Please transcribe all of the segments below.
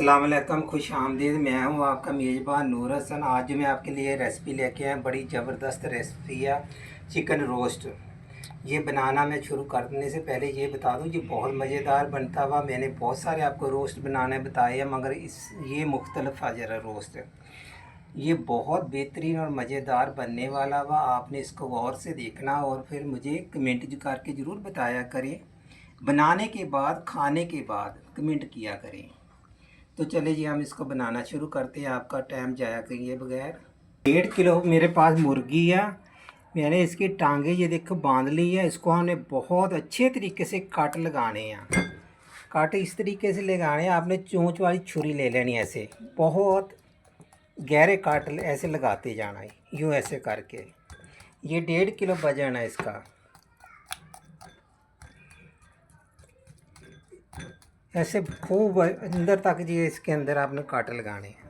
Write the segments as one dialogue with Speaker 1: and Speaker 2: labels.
Speaker 1: अस्सलाम वालेकुम, खुश आमदीद। मैं हूं आपका मेज़बान नूर हसन। आज मैं आपके लिए रेसिपी लेके आया, बड़ी ज़बरदस्त रेसिपी है चिकन रोस्ट। ये बनाना मैं शुरू करने से पहले ये बता दूं, ये बहुत मज़ेदार बनता हुआ। मैंने बहुत सारे आपको रोस्ट बनाने बताए हैं, मगर ये मुख्तलिफ ज़रा रोस्ट है। ये बहुत बेहतरीन और मज़ेदार बनने वाला हुआ। आपने इसको गौर से देखना और फिर मुझे कमेंट करके ज़रूर बताया करें। बनाने के बाद, खाने के बाद कमेंट किया करें। तो चले जी, हम इसको बनाना शुरू करते हैं, आपका टाइम जाया करिए बगैर। 1.5 किलो मेरे पास मुर्गी है। मैंने इसकी टांगे ये देखो बांध ली है। इसको हमने बहुत अच्छे तरीके से काट लगाने हैं। काट इस तरीके से लगाने हैं, आपने चोंच वाली छुरी ले लेनी है। ऐसे बहुत गहरे काट ऐसे लगाते जाना है, यूँ ऐसे करके। ये 1.5 किलो वजन है इसका। ऐसे खूब अंदर तक जी इसके अंदर आपने काट लगाने हैं।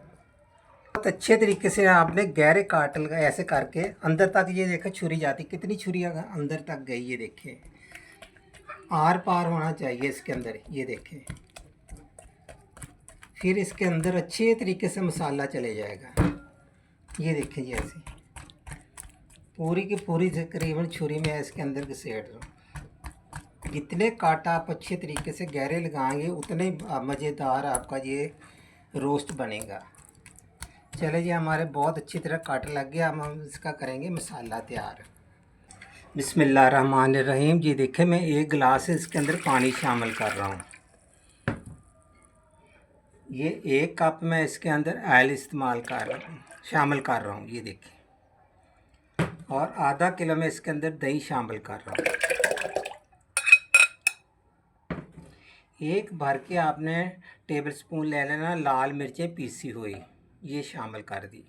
Speaker 1: बहुत अच्छे तरीके से आपने गहरे काट लगा ऐसे करके अंदर तक। ये देखें छुरी जाती, कितनी छुरी अंदर तक गई, ये देखें। आर पार होना चाहिए इसके अंदर, ये देखें। फिर इसके अंदर अच्छे तरीके से मसाला चले जाएगा। ये देखें जी, ऐसे पूरी की पूरी तकरीबन छुरी में इसके अंदर घसेट रहा हूँ। जितने काटा आप अच्छे तरीके से गहरे लगाएंगे उतने मज़ेदार आपका ये रोस्ट बनेगा। चले जी, हमारे बहुत अच्छी तरह काट लग गया। हम इसका करेंगे मसाला तैयार। बिस्मिल्लाहिर्रहमानिर्रहीम। जी देखें, मैं 1 गिलास इसके अंदर पानी शामिल कर रहा हूँ। ये 1 कप मैं इसके अंदर ऑयल शामिल कर रहा हूँ, ये देखें। और आधा किलो में इसके अंदर दही शामिल कर रहा हूँ। एक भर के आपने टेबल स्पून ले लेना लाल मिर्चें पीसी हुई, ये शामिल कर दी।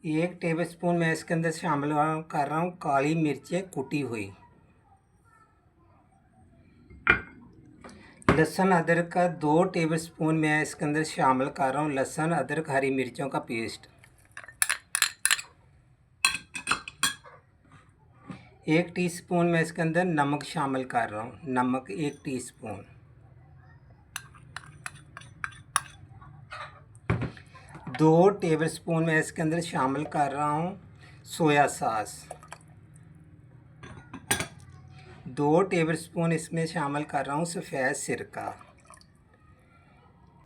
Speaker 1: एक टेबल स्पून मैं इसके अंदर शामिल कर रहा हूँ काली मिर्चें कुटी हुई। लहसुन अदरक का 2 टेबल स्पून मैं इसके अंदर शामिल कर रहा हूँ। लहसुन अदरक हरी मिर्चों का पेस्ट। 1 टीस्पून मैं इसके अंदर नमक शामिल कर रहा हूँ। नमक 1 टीस्पून। 2 टेबल स्पून मैं इसके अंदर शामिल कर रहा हूँ सोया सॉस। 2 टेबल स्पून इसमें शामिल कर रहा हूँ सफ़ेद सिरका।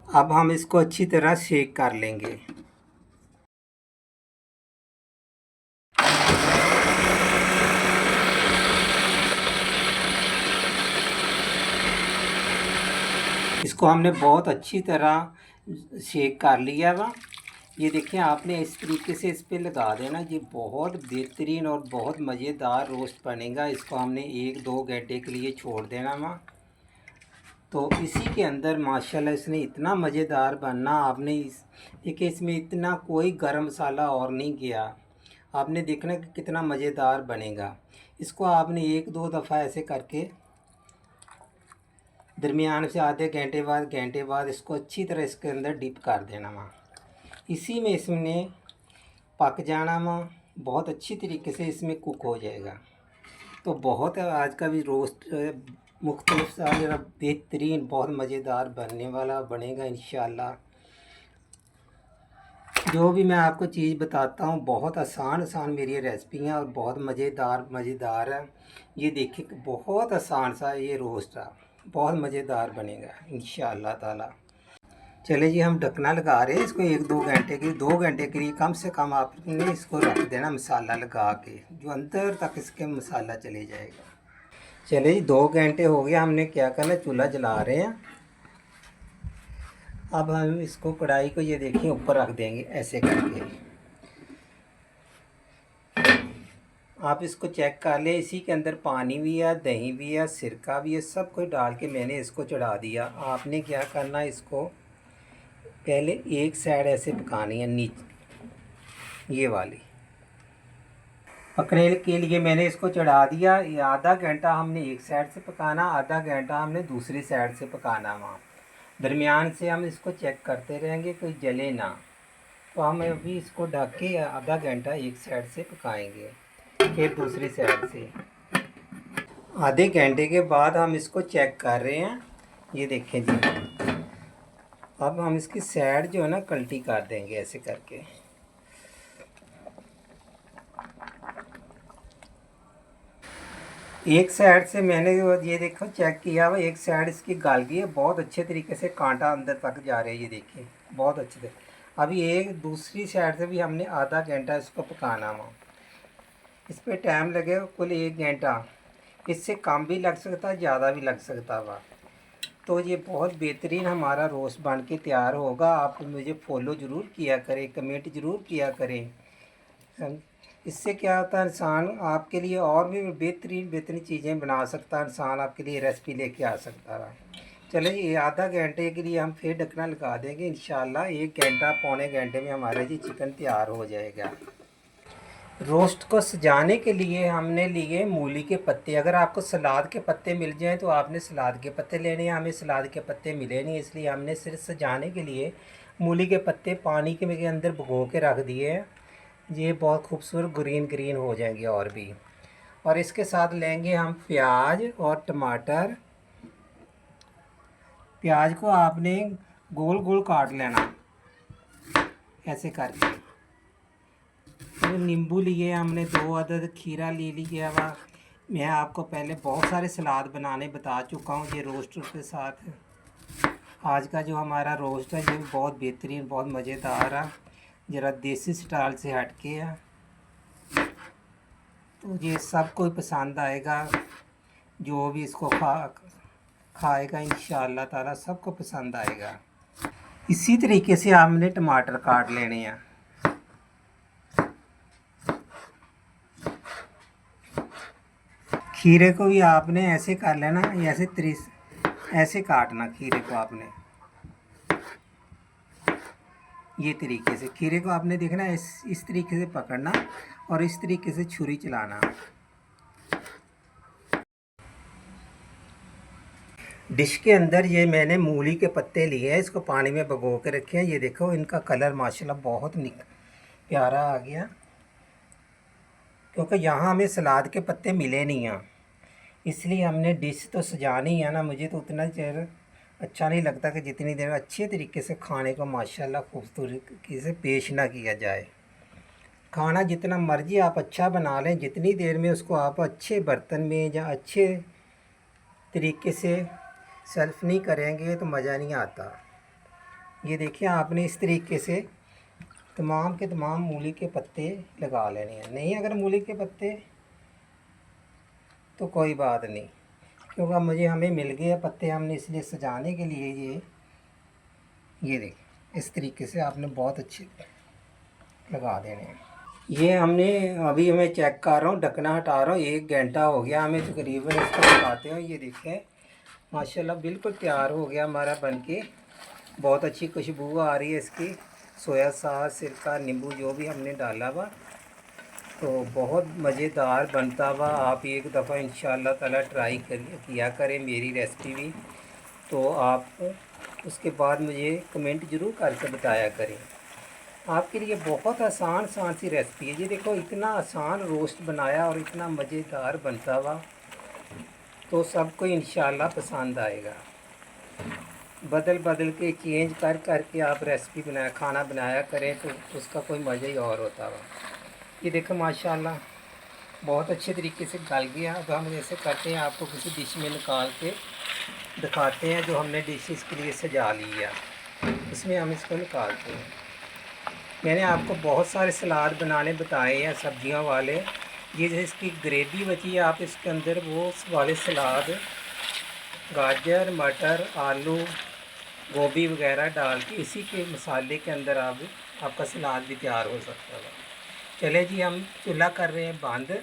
Speaker 1: अब हम इसको अच्छी तरह सेक कर लेंगे। इसको हमने बहुत अच्छी तरह शेक कर लिया वा। ये देखें, आपने इस तरीके से इस पे लगा देना। ये बहुत बेहतरीन और बहुत मज़ेदार रोस्ट बनेगा। इसको हमने 1-2 घंटे के लिए छोड़ देना वा। तो इसी के अंदर माशाल्लाह इसने इतना मज़ेदार बनना। आपने देखिए, इसमें इतना कोई गरम मसाला और नहीं गया। आपने देखना कि कितना मज़ेदार बनेगा। इसको आपने 1-2 दफ़ा ऐसे करके दरमियान से आधे घंटे बाद इसको अच्छी तरह इसके अंदर डिप कर देना वहाँ। इसी में इसने पक जाना वहाँ, बहुत अच्छी तरीके से इसमें कुक हो जाएगा। तो बहुत आज का भी रोस्ट मुख्तलिफ सा जरा बेहतरीन बहुत मज़ेदार बनने वाला बनेगा इंशाल्लाह। जो भी मैं आपको चीज़ बताता हूँ बहुत आसान मेरी रेसिपी हैं और बहुत मज़ेदार है। ये देखिए, बहुत आसान सा ये रोस्ट है, बहुत मज़ेदार बनेगा इंशाअल्लाह ताला। चले जी, हम ढकना लगा रहे हैं इसको 1-2 घंटे के 2 घंटे के लिए कम से कम आपने इसको रख देना मसाला लगा के, जो अंदर तक इसके मसाला चले जाएगा। चले जी, 2 घंटे हो गया। हमने क्या करना, चूल्हा जला रहे हैं। अब हम इसको कढ़ाई को ये देखिए ऊपर रख देंगे ऐसे करके। आप इसको चेक कर ले, इसी के अंदर पानी भी है, दही भी है, सिरका भी है, सब कुछ डाल के मैंने इसको चढ़ा दिया। आपने क्या करना, इसको पहले एक साइड ऐसे पकानी है नीचे, ये वाली पकने के लिए मैंने इसको चढ़ा दिया। ये आधा घंटा हमने एक साइड से पकाना, आधा घंटा हमने दूसरी साइड से पकाना। वहाँ दरमियान से हम इसको चेक करते रहेंगे कोई जले ना। तो हम अभी इसको ढक के आधा घंटा एक साइड से पकाएंगे, फिर दूसरी साइड से। आधे घंटे के बाद हम इसको चेक कर रहे हैं। ये देखें जी, अब हम इसकी साइड जो है ना कल्टी कर देंगे ऐसे करके। एक साइड से मैंने ये देखो चेक किया हुआ, एक साइड इसकी गल गई है, बहुत अच्छे तरीके से कांटा अंदर तक जा रहा है। ये देखिए बहुत अच्छे से। अभी एक दूसरी साइड से भी हमने आधा घंटा इसको पकाना हुआ। इस पर टाइम लगेगा कुल 1 घंटा, इससे कम भी लग सकता है, ज़्यादा भी लग सकता हुआ। तो ये बहुत बेहतरीन हमारा रोस्ट बन के तैयार होगा। आप मुझे फॉलो ज़रूर किया करें, कमेंट ज़रूर किया करें। इससे क्या होता है, इंसान आपके लिए और भी बेहतरीन बेहतरीन चीज़ें बना सकता है, इंसान आपके लिए रेसिपी लेके आ सकता है। चलो ये आधा घंटे के लिए हम फिर ढकना लगा देंगे। इंशाल्लाह 1 घंटा पौने घंटे में हमारा जी चिकन तैयार हो जाएगा। रोस्ट को सजाने के लिए हमने लिए मूली के पत्ते। अगर आपको सलाद के पत्ते मिल जाएं तो आपने सलाद के पत्ते लेने हैं, हमें सलाद के पत्ते मिले नहीं, इसलिए हमने सिर्फ सजाने के लिए मूली के पत्ते पानी के अंदर भिगो के रख दिए हैं। ये बहुत खूबसूरत ग्रीन ग्रीन हो जाएंगे और भी। और इसके साथ लेंगे हम प्याज और टमाटर। प्याज को आपने गोल गोल काट लेना ऐसे करके। तो नींबू लिए हमने 2 अदद, खीरा ले लिया हुआ। मैं आपको पहले बहुत सारे सलाद बनाने बता चुका हूँ। ये रोस्ट के साथ आज का जो हमारा रोस्ट है ये बहुत बेहतरीन, बहुत मज़ेदार है, ज़रा देसी स्टाइल से हटके है। तो ये सब कोई पसंद आएगा, जो भी इसको खाएगा इंशाअल्लाह ताला सबको पसंद आएगा। इसी तरीके से हमने टमाटर काट लेने हैं। खीरे को भी आपने ऐसे कर लेना, ऐसे काटना खीरे को आपने। ये तरीके से खीरे को आपने देखना इस तरीके से पकड़ना और इस तरीके से छुरी चलाना। डिश के अंदर ये मैंने मूली के पत्ते लिए हैं, इसको पानी में भिगो के रखे हैं। ये देखो इनका कलर माशाल्लाह बहुत प्यारा आ गया, क्योंकि यहाँ हमें सलाद के पत्ते मिले नहीं हैं, इसलिए हमने डिश तो सजानी है ना। मुझे तो उतना देर अच्छा नहीं लगता कि जितनी देर अच्छे तरीके से खाने को माशाल्लाह खूबसूरती से पेश ना किया जाए। खाना जितना मर्जी आप अच्छा बना लें, जितनी देर में उसको आप अच्छे बर्तन में या अच्छे तरीके से सर्व नहीं करेंगे तो मज़ा नहीं आता। ये देखिए आपने इस तरीके से तमाम के तमाम मूली के पत्ते लगा लेने हैं। नहीं अगर मूली के पत्ते तो कोई बात नहीं, क्योंकि मुझे हमें मिल गए पत्ते, हमने इसलिए सजाने के लिए ये देखिए इस तरीके से आपने बहुत अच्छे लगा देने हैं। ये हमने अभी मैं चेक कर रहा हूँ, ढकना हटा रहा हूँ, 1 घंटा हो गया हमें तकरीबन इसको पकाते हैं। ये देखें माशाल्लाह बिल्कुल तैयार हो गया हमारा बनके। बहुत अच्छी खुशबू आ रही है इसकी, सोया सॉस, सिरका, नींबू जो भी हमने डाला हुआ, तो बहुत मज़ेदार बनता हुआ। आप एक दफ़ा इंशाअल्लाह ताला ट्राई किया करें मेरी रेसिपी भी, तो आप उसके बाद मुझे कमेंट ज़रूर करके बताया करें। आपके लिए बहुत आसान सी रेसिपी है। ये देखो इतना आसान रोस्ट बनाया और इतना मज़ेदार बनता हुआ, तो सबको इंशाअल्लाह पसंद आएगा। बदल बदल के चेंज करके आप रेसिपी खाना बनाया करें तो उसका कोई मज़ा ही और होता हुआ। ये देखो माशाल्लाह बहुत अच्छे तरीके से गल गया। अब हम जैसे करते हैं, आपको किसी डिश में निकाल के दिखाते हैं जो हमने डिश इसके लिए सजा ली है, इसमें हम इसको निकालते हैं। मैंने आपको बहुत सारे सलाद बनाने बताए हैं सब्जियों वाले। ये जैसे इसकी ग्रेवी बची है, आप इसके अंदर वो वाले सलाद गाजर, मटर, आलू, गोभी वगैरह डाल के इसी के मसाले के अंदर आपका सलाद भी तैयार हो सकता है। चले जी हम चूल्हा कर रहे हैं बंद।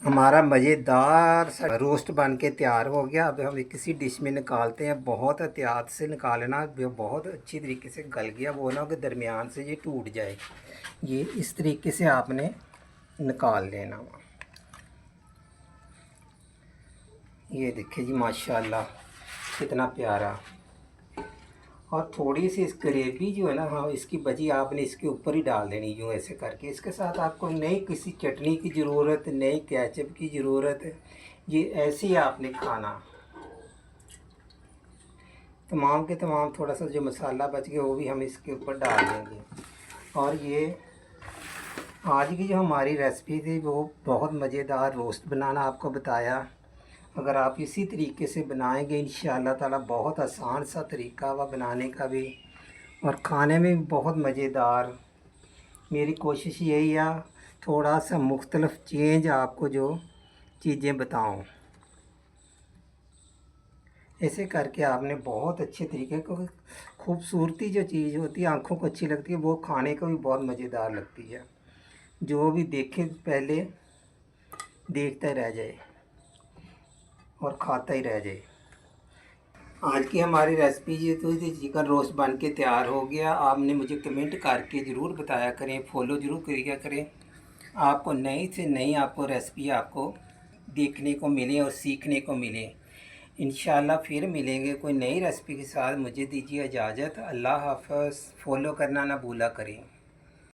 Speaker 1: हमारा मज़ेदार सा रोस्ट बन के तैयार हो गया। अब हम किसी डिश में निकालते हैं। बहुत एहतियात से निकालना, बहुत अच्छी तरीके से गल गया, वो ना कि दरमियान से ये टूट जाए। ये इस तरीके से आपने निकाल लेना। ये देखिए जी माशाल्लाह कितना प्यारा। और थोड़ी सी इस ग्रेवी जो है ना, हाँ इसकी बची आपने इसके ऊपर ही डाल देनी यूँ ऐसे करके। इसके साथ आपको नई किसी चटनी की ज़रूरत, नई केचप की ज़रूरत, ये ऐसे ही आपने खाना। तमाम के तमाम थोड़ा सा जो मसाला बच गया वो भी हम इसके ऊपर डाल देंगे। और ये आज की जो हमारी रेसिपी थी वो बहुत मज़ेदार रोस्ट बनाना आपको बताया। अगर आप इसी तरीके से बनाएंगे इंशाअल्लाह ताला, बहुत आसान सा तरीका हुआ बनाने का भी और खाने में भी बहुत मज़ेदार। मेरी कोशिश यही है थोड़ा सा मुख्तलिफ चेंज आपको जो चीज़ें बताऊं। ऐसे करके आपने बहुत अच्छे तरीके को, खूबसूरती जो चीज़ होती है आँखों को अच्छी लगती है, वो खाने को भी बहुत मज़ेदार लगती है। जो भी देखे पहले देखता ही रह जाए और खाता ही रह जाए। आज की हमारी रेसिपी ये तो चिकन रोस्ट बन के तैयार हो गया। आपने मुझे कमेंट करके ज़रूर बताया करें, फॉलो ज़रूर किया करें। आपको नई से नई आपको रेसिपी आपको देखने को मिले और सीखने को मिले। इंशाल्लाह फिर मिलेंगे कोई नई रेसिपी के साथ। मुझे दीजिए इजाज़त। अल्लाह हाफ़िज़। फॉलो करना ना भूला करें।